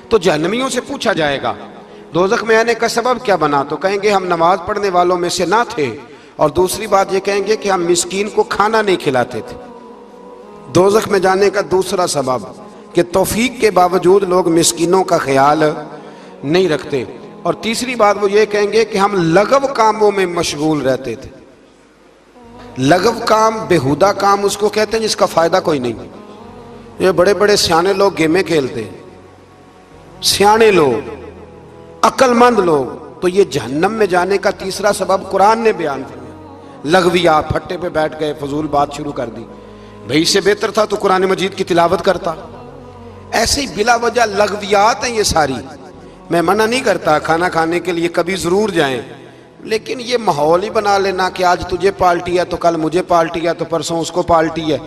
تو جہنمیوں سے پوچھا جائے گا دوزخ میں آنے کا سبب کیا بنا؟ تو کہیں گے ہم نماز پڑھنے والوں میں سے نہ تھے، اور دوسری بات یہ کہیں گے کہ ہم مسکین کو کھانا نہیں کھلاتے تھے۔ دوزخ میں جانے کا دوسرا سبب کہ توفیق کے باوجود لوگ مسکینوں کا خیال نہیں رکھتے، اور تیسری بات وہ یہ کہیں گے کہ ہم لغو کاموں میں مشغول رہتے تھے۔ لغو کام، بےہودہ کام اس کو کہتے ہیں جس کا فائدہ کوئی نہیں۔ یہ بڑے بڑے سیانے لوگ گیمیں کھیلتے ہیں، سیانے لوگ، عقل مند لوگ، تو یہ جہنم میں جانے کا تیسرا سبب قرآن نے بیان کیا۔ لغویات، پھٹے پہ بیٹھ گئے، فضول بات شروع کر دی، بھئی اس سے بہتر تھا تو قرآن مجید کی تلاوت کرتا۔ ایسے ہی بلا وجہ لغویات ہیں یہ ساری۔ میں منع نہیں کرتا کھانا کھانے کے لیے کبھی ضرور جائیں، لیکن یہ ماحول ہی بنا لینا کہ آج تجھے پارٹی ہے تو کل مجھے پارٹی ہے تو پرسوں اس کو پارٹی ہے،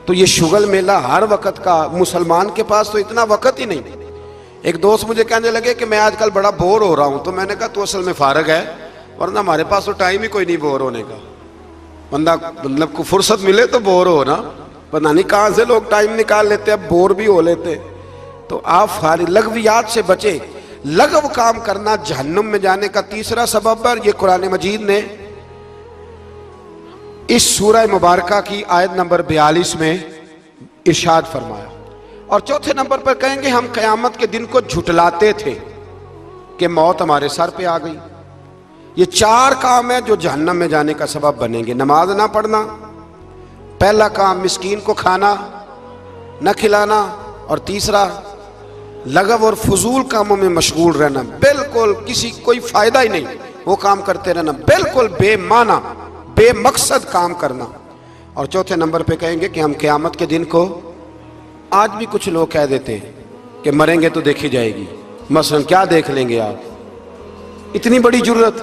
تو یہ شغل میلہ ہر وقت کا، مسلمان کے پاس تو اتنا وقت ہی نہیں۔ ایک دوست مجھے کہنے لگے کہ میں آج کل بڑا بور ہو رہا ہوں، تو میں نے کہا تو اصل میں فارغ ہے، ورنہ ہمارے پاس تو ٹائم ہی کوئی نہیں بور ہونے کا۔ بندہ مطلب کو فرصت ملے تو بور ہو نا، پتہ نہیں کہاں سے لوگ ٹائم نکال لیتے، اب بور بھی ہو لیتے۔ تو آپ فارغ، لغویات سے بچے۔ لغو کام کرنا جہنم میں جانے کا تیسرا سبب ہے، یہ قرآن مجید نے اس سورہ مبارکہ کی آیت نمبر 42 میں ارشاد فرمایا۔ اور چوتھے نمبر پر کہیں گے ہم قیامت کے دن کو جھٹلاتے تھے کہ موت ہمارے سر پہ آ گئی۔ یہ چار کام ہیں جو جہنم میں جانے کا سبب بنیں گے۔ نماز نہ پڑھنا، پہلا کام مسکین کو کھانا نہ کھلانا، اور تیسرا لغو اور فضول کاموں میں مشغول رہنا، بالکل کسی کوئی فائدہ ہی نہیں، وہ کام کرتے رہنا، بالکل بے معنی بے مقصد کام کرنا۔ اور چوتھے نمبر پہ کہیں گے کہ ہم قیامت کے دن کو، آج بھی کچھ لوگ کہہ دیتے ہیں کہ مریں گے تو دیکھی جائے گی، مثلا کیا دیکھ لیں گے آپ؟ اتنی بڑی جرت،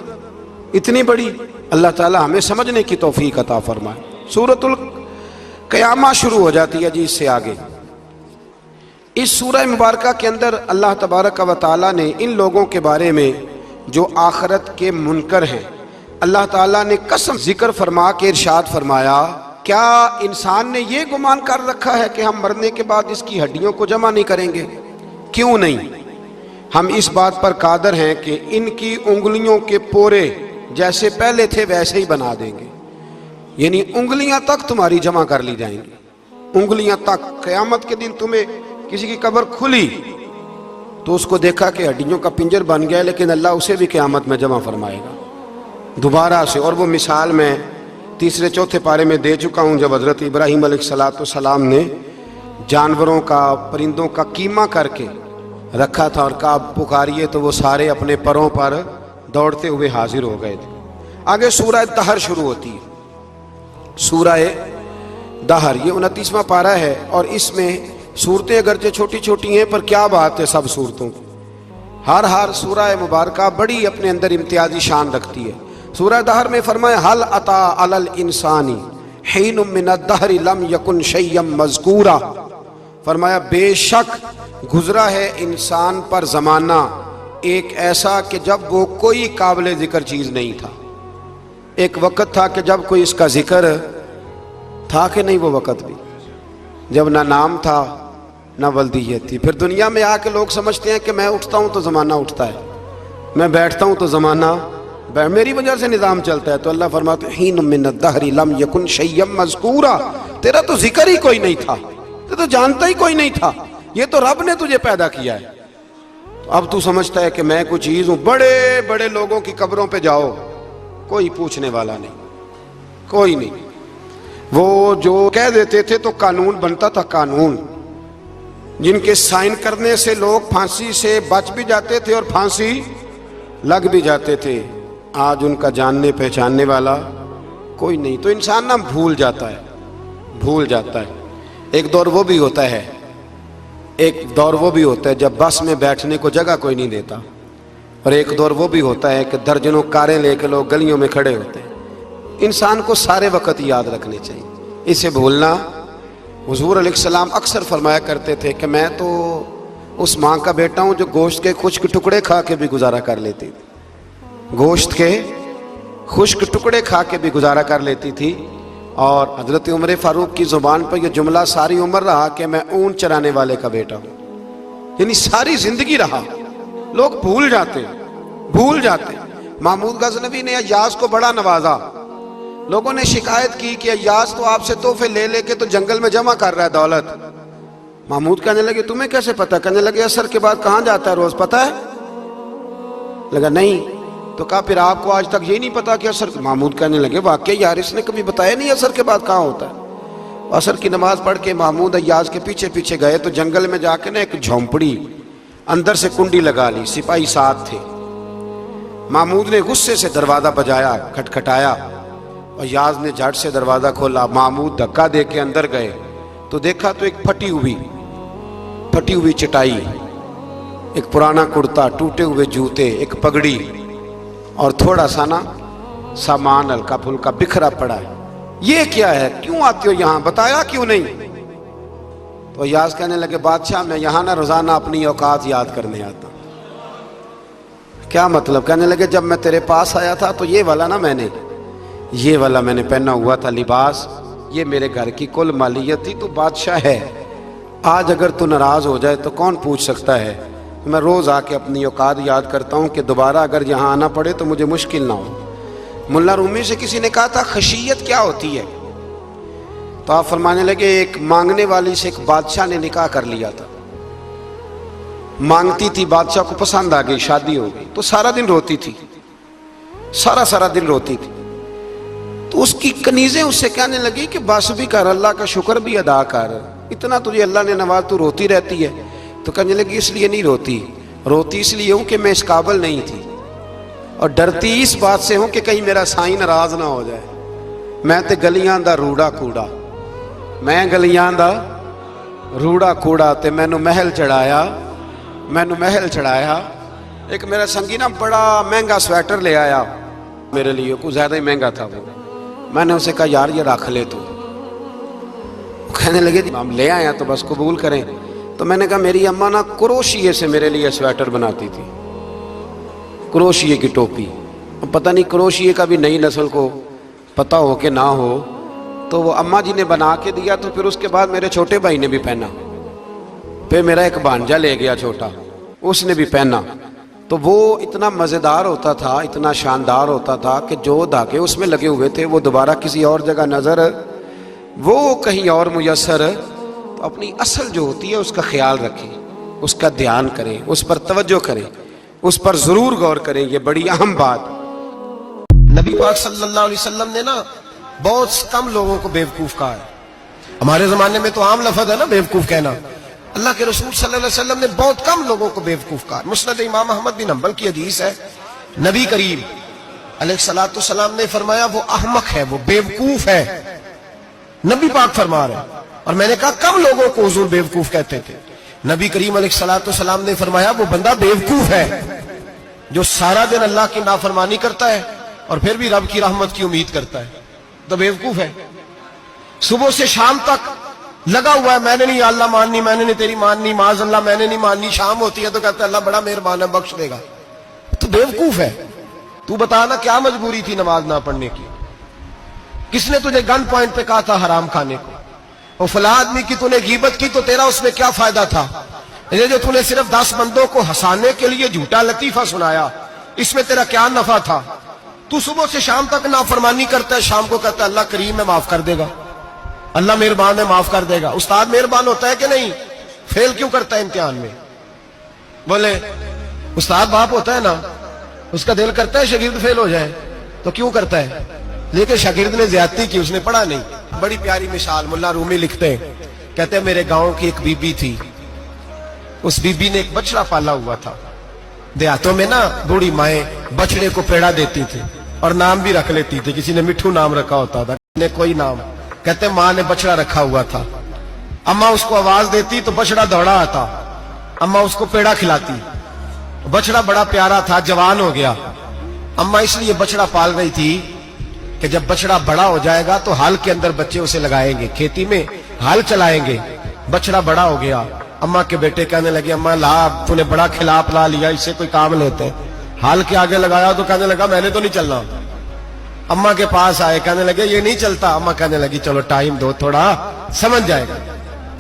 اتنی بڑی، اللہ تعالی ہمیں سمجھنے کی توفیق عطا فرمائے۔ سورۃ القیامہ شروع ہو جاتی ہے جی اس سے آگے۔ اس سورہ مبارکہ کے اندر اللہ تبارک و تعالیٰ نے ان لوگوں کے بارے میں جو آخرت کے منکر ہیں، اللہ تعالیٰ نے قسم ذکر فرما کے ارشاد فرمایا، کیا انسان نے یہ گمان کر رکھا ہے کہ ہم مرنے کے بعد اس کی ہڈیوں کو جمع نہیں کریں گے؟ کیوں نہیں، ہم اس بات پر قادر ہیں کہ ان کی انگلیوں کے پورے جیسے پہلے تھے ویسے ہی بنا دیں گے، یعنی انگلیاں تک تمہاری جمع کر لی جائیں گی، انگلیاں تک۔ قیامت کے دن تمہیں کسی کی قبر کھلی تو اس کو دیکھا کہ ہڈیوں کا پنجر بن گیا، لیکن اللہ اسے بھی قیامت میں جمع فرمائے گا دوبارہ سے۔ اور وہ مثال میں تیسرے چوتھے پارے میں دے چکا ہوں، جب حضرت ابراہیم علیہ السلام نے جانوروں کا، پرندوں کا قیمہ کر کے رکھا تھا اور کہا پکاریے، تو وہ سارے اپنے پروں پر دوڑتے ہوئے حاضر ہو گئے تھے۔ آگے سورہ دہر شروع ہوتی ہے، سورہ دہر، یہ 29واں پارہ ہے، اور اس میں صورتیں اگرچہ چھوٹی چھوٹی ہیں پر کیا بات ہے سب صورتوں کی۔ ہر سورہ مبارکہ بڑی اپنے اندر امتیازی شان رکھتی ہے۔ سورہ دہر میں فرمایا حل اتی علی الانسان حین من الدہر لم یکن شیئا مذکورا، فرمایا بے شک گزرا ہے انسان پر زمانہ ایک ایسا کہ جب وہ کوئی قابل ذکر چیز نہیں تھا۔ ایک وقت تھا کہ جب کوئی اس کا ذکر تھا کہ نہیں، وہ وقت بھی جب نہ نام تھا نہ ولدیت تھی۔ پھر دنیا میں آ کے لوگ سمجھتے ہیں کہ میں اٹھتا ہوں تو زمانہ اٹھتا ہے، میں بیٹھتا ہوں تو زمانہ میری وجہ سے نظام چلتا ہے۔ تو اللہ فرماتے ہیں حین من الدہر لم یکن شیئا مذکورا، تیرا تو ذکر ہی کوئی نہیں تھا، تو جانتا ہی کوئی نہیں تھا، یہ تو رب نے تجھے پیدا کیا ہے۔ اب تو سمجھتا ہے کہ میں کوئی چیز ہوں۔ بڑے بڑے لوگوں کی قبروں پہ جاؤ، کوئی پوچھنے والا نہیں، کوئی نہیں۔ وہ جو کہہ دیتے تھے تو قانون بنتا تھا، قانون جن کے سائن کرنے سے لوگ پھانسی سے بچ بھی جاتے تھے اور پھانسی لگ بھی جاتے تھے، آج ان کا جاننے پہچاننے والا کوئی نہیں۔ تو انسان نا بھول جاتا ہے۔ ایک دور وہ بھی ہوتا ہے جب بس میں بیٹھنے کو جگہ کوئی نہیں دیتا، اور ایک دور وہ بھی ہوتا ہے کہ درجنوں کاریں لے کے لوگ گلیوں میں کھڑے ہوتے ہیں۔ انسان کو سارے وقت یاد رکھنے چاہیے، اسے بھولنا۔ حضور علیہ السلام اکثر فرمایا کرتے تھے کہ میں تو اس ماں کا بیٹا ہوں جو گوشت کے خشک ٹکڑے کھا کے بھی گزارا کر لیتی تھی، گوشت کے خشک ٹکڑے کھا کے بھی گزارا کر لیتی تھی۔ اور حضرت عمر فاروق کی زبان پر یہ جملہ ساری عمر رہا کہ میں اونٹ چرانے والے کا بیٹا ہوں، یعنی ساری زندگی رہا. لوگ بھول جاتے. محمود غزنوی نے ایاز کو بڑا نوازا. لوگوں نے شکایت کی کہ ایاز تو آپ سے تحفے لے لے کے تو جنگل میں جمع کر رہا ہے دولت. محمود کہنے لگے تمہیں کیسے پتا؟ کہنے لگے عصر کے بعد کہاں جاتا ہے روز، پتا ہے؟ لگا نہیں. تو کہا پھر آپ کو آج تک یہ نہیں پتا کہ عصر؟ محمود کہنے لگے واقعی یار اس نے کبھی بتایا نہیں عصر کے بعد کہاں ہوتا ہے. عصر کی نماز پڑھ کے محمود ایاز کے پیچھے پیچھے گئے تو جنگل میں جا کے نا ایک جھونپڑی اندر سے کنڈی لگا لی. سپاہی ساتھ تھے. محمود نے غصے سے دروازہ بجایا، کھٹکھٹایا. ایاز نے جھٹ سے دروازہ کھولا. محمود دھکا دے کے اندر گئے تو دیکھا تو ایک پھٹی ہوئی چٹائی، ایک پرانا کرتا، ٹوٹے ہوئے جوتے، ایک پگڑی اور تھوڑا سا نا سامان ہلکا پھلکا بکھرا پڑا ہے. یہ کیا ہے؟ کیوں آتے ہو یہاں؟ بتایا کیوں نہیں؟ تو ایاز کہنے لگے بادشاہ میں یہاں نا روزانہ اپنی اوقات یاد کرنے آتا. کیا مطلب؟ کہنے لگے جب میں تیرے پاس آیا تھا تو یہ والا میں نے پہنا ہوا تھا لباس، یہ میرے گھر کی کل مالیت تھی. تو بادشاہ ہے، آج اگر تو ناراض ہو جائے تو کون پوچھ سکتا ہے؟ میں روز آ کے اپنی اوقات یاد کرتا ہوں کہ دوبارہ اگر یہاں آنا پڑے تو مجھے مشکل نہ ہو. ملا رومی سے کسی نے کہا تھا خشیت کیا ہوتی ہے؟ تو آپ فرمانے لگے ایک مانگنے والی سے ایک بادشاہ نے نکاح کر لیا تھا. مانگتی تھی، بادشاہ کو پسند آ گئی، شادی ہو گئی تو سارا دن روتی تھی، سارا دن روتی تھی. تو اس کی کنیزیں اس سے کہنے لگی کہ بس بھی کر، اللہ کا شکر بھی ادا کر، اتنا تجھے اللہ نے نواز، تو روتی رہتی ہے. تو کہنے لگی اس لیے نہیں روتی اس لیے ہوں کہ میں اس قابل نہیں تھی اور ڈرتی اس بات سے ہوں کہ کہیں میرا سائیں ناراض نہ ہو جائے. میں تے گلیاں دا روڑا کوڑا، میں گلیاں دا روڑا کوڑا تے مینوں محل چڑھایا. ایک میرا سنگی نا بڑا مہنگا سویٹر لے آیا میرے لیے، کچھ زیادہ ہی مہنگا تھا وہ. میں نے اسے کہا یار یہ رکھ لے تو. کہنے لگے ہم لے آئے ہیں تو بس قبول کریں. تو میں نے کہا میری اماں نا کروشیے سے میرے لیے سویٹر بناتی تھی، کروشیے کی ٹوپی. پتہ نہیں کروشیے کا بھی نئی نسل کو پتہ ہو کہ نہ ہو. تو وہ اماں جی نے بنا کے دیا تو پھر اس کے بعد میرے چھوٹے بھائی نے بھی پہنا، پھر میرا ایک بھانجا لے گیا چھوٹا، اس نے بھی پہنا. تو وہ اتنا مزیدار ہوتا تھا، اتنا شاندار ہوتا تھا کہ جو دھاگے اس میں لگے ہوئے تھے وہ دوبارہ کسی اور جگہ نظر، وہ کہیں اور میسر. تو اپنی اصل جو ہوتی ہے اس کا خیال رکھیں، اس کا دھیان کریں، اس پر توجہ کریں، اس پر ضرور غور کریں. یہ بڑی اہم بات. نبی پاک صلی اللہ علیہ وسلم نے نا بہت کم لوگوں کو بیوقوف کہا ہے. ہمارے زمانے میں تو عام لفظ ہے نا بیوقوف کہنا. اللہ کے رسول صلی اللہ علیہ وسلم نے بہت کم لوگوں کو بیوقوف کہا. مسند امام احمد بن حنبل کی حدیث ہے، نبی کریم علیہ الصلوۃ والسلام نے فرمایا وہ احمق ہے، وہ بیوقوف ہے. نبی پاک فرما رہے ہیں. اور میں نے کہا کم لوگوں کو حضور بیوقوف کہتے تھے. نبی کریم علیہ الصلوۃ والسلام نے فرمایا وہ بندہ بیوقوف ہے جو سارا دن اللہ کی نافرمانی کرتا ہے اور پھر بھی رب کی رحمت کی امید کرتا ہے. تو بیوقوف ہے. صبح سے شام تک لگا ہوا ہے میں نے نہیں اللہ ماننی، میں نے نہیں تیری ماننی، معاذ اللہ میں نے نہیں ماننی. شام ہوتی ہے تو کہتا ہے اللہ بڑا مہربان ہے بخش دے گا. تو بیوقوف ہے. تو بتانا کیا مجبوری تھی نماز نہ پڑھنے کی؟ کس نے تجھے گن پوائنٹ پہ کہا تھا حرام کھانے کو؟ اور فلاں آدمی کی تو نے غیبت کی تو تیرا اس میں کیا فائدہ تھا؟ یہ جو تو نے صرف 10 بندوں کو ہنسانے کے لیے جھوٹا لطیفہ سنایا، اس میں تیرا کیا نفع تھا؟ تو صبح سے شام تک نافرمانی کرتا ہے، شام کو کہتا ہے اللہ کریم ہے معاف کر دے گا، اللہ مہربان ہے معاف کر دے گا. استاد مہربان ہوتا ہے کہ نہیں؟ فیل کیوں کرتا ہے امتحان میں؟ بولے استاد باپ ہوتا ہے نا، اس کا دل کرتا ہے شاگرد فیل ہو جائے تو کیوں کرتا ہے؟ لیکن شاگرد نے زیادتی کی، اس نے پڑھا نہیں. بڑی پیاری مثال ملا رومی لکھتے ہیں، کہتے ہیں میرے گاؤں کی ایک بی بی تھی. اس بی بی نے ایک بچڑا پالا ہوا تھا. دیہاتوں میں نا بوڑھی مائیں بچڑے کو پیڑا دیتی تھی اور نام بھی رکھ لیتی تھی. کسی نے مٹھو نام رکھا ہوتا تھا، کسی نے کوئی نام. کہتے ہیں ماں نے بچڑا رکھا ہوا تھا. اماں اس کو آواز دیتی تو بچڑا دوڑا آتا. اماں اس کو پیڑا کھلاتی. بچڑا بڑا پیارا تھا، جوان ہو گیا. اماں اس لیے بچڑا پال رہی تھی کہ جب بچڑا بڑا ہو جائے گا تو ہل کے اندر بچے اسے لگائیں گے، کھیتی میں ہل چلائیں گے. بچڑا بڑا ہو گیا. اماں کے بیٹے کہنے لگے اماں لا تو نے بڑا کھلا پلا لیا، اس سے کوئی کام لیتے ہیں. ہل کے آگے لگایا تو کہنے لگا میں نے تو نہیں چلنا. اماں کے پاس آئے، کہنے لگے یہ نہیں چلتا. اماں کہنے لگی چلو ٹائم دو، تھوڑا سمجھ جائے گا.